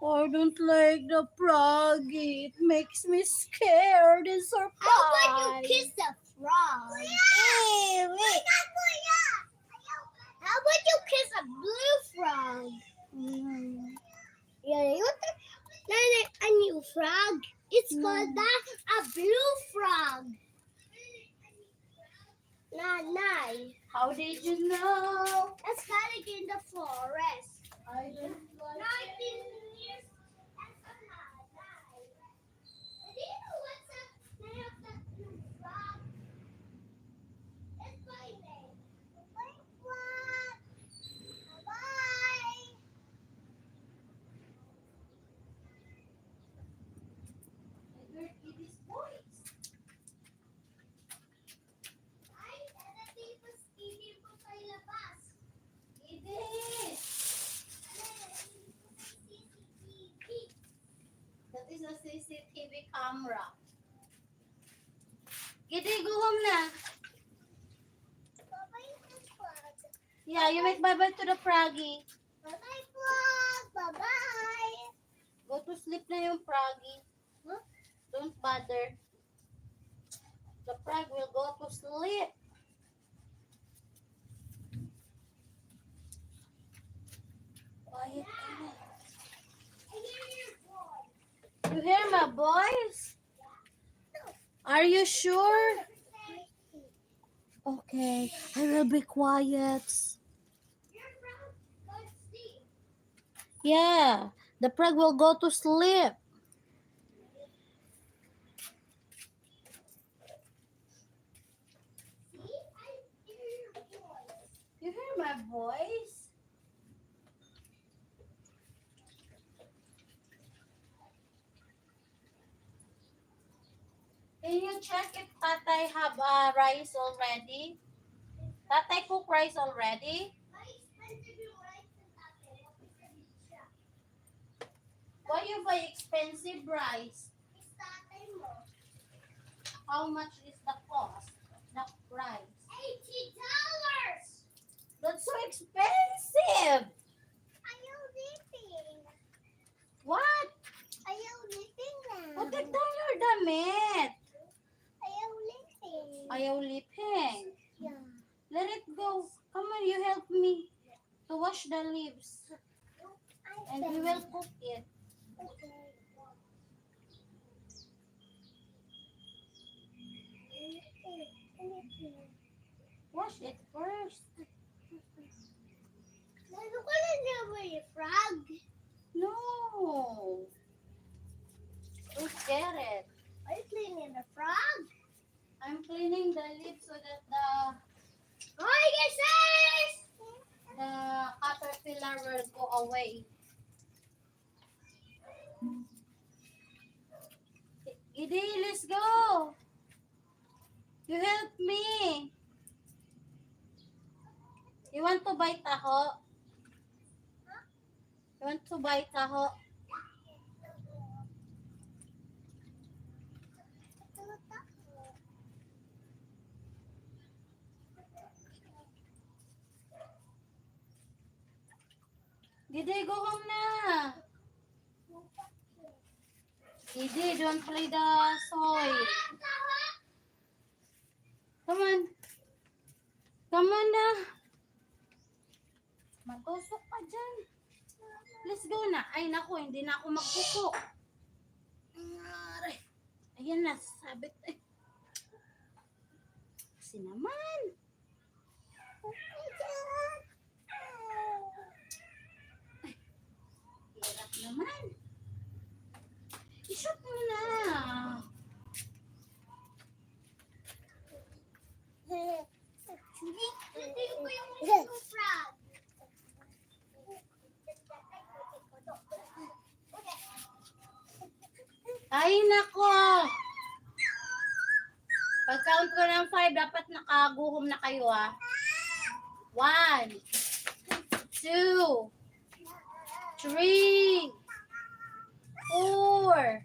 I don't like the froggy. It makes me scared and surprised. How about you kiss the frog? How about you kiss a blue frog? Yeah, you want a new frog? It's called a blue frog. Nice. How did you know? It's like in the forest. I don't like 19 years and a half. Do you know what's the name of that blue frog? It's my name. Blue frog. Bye. I heard Kitty's voice. Ay, natipos hindi po sa labas. Kitty! CCTV. That is a CCTV camera. Kitty, go home na. Bye-bye, frog. Yeah, you make bye-bye to the froggy. Bye-bye, frog. Bye-bye. Go to sleep na yung froggy. Huh? Don't bother. The frog will go to sleep. Quiet ka na. I hear your voice. You hear my voice? Are you sure? Okay, I will be quiet. Your frog goes sleep. Yeah, the frog will go to sleep. See? I hear your voice. You hear my voice? Can you check if Tatay have rice already? Tatay cook rice already? Why expensive yung rice and tatay? What is the siya? Why you buy expensive rice? It's tatay mo. How much is the cost of the rice? $80. That's so expensive! Ayaw living. What? Ayaw living na. Oh, take down your damit. Ayaw living. Ayaw liping. Yeah. Let it go. Come on, you help me to wash the leaves. And we will cook it. Wash it first. Ano ko na naman yung frog? No. Don't get it. Are you cleaning the frog? I'm cleaning the leaves so that Hi, guys! the caterpillar will go away. Gidi, let's go. You help me. You want to buy taho? You want to buy taho? Gidi, go home na. Gidi, don't play the soil. Come on. Come on na. Matusok pa dyan. Let's go na. Ay, naku, hindi na ako magkuko. Aray. Ayan na, sabit. Ay. Kasi naman. Ay, hirap naman. I-shoot mo na. Hindi ko yung little frog. Ay, nako. Pag-count ko ng 5, dapat nakaguhom na kayo, ah. 1, 2, 3, 4,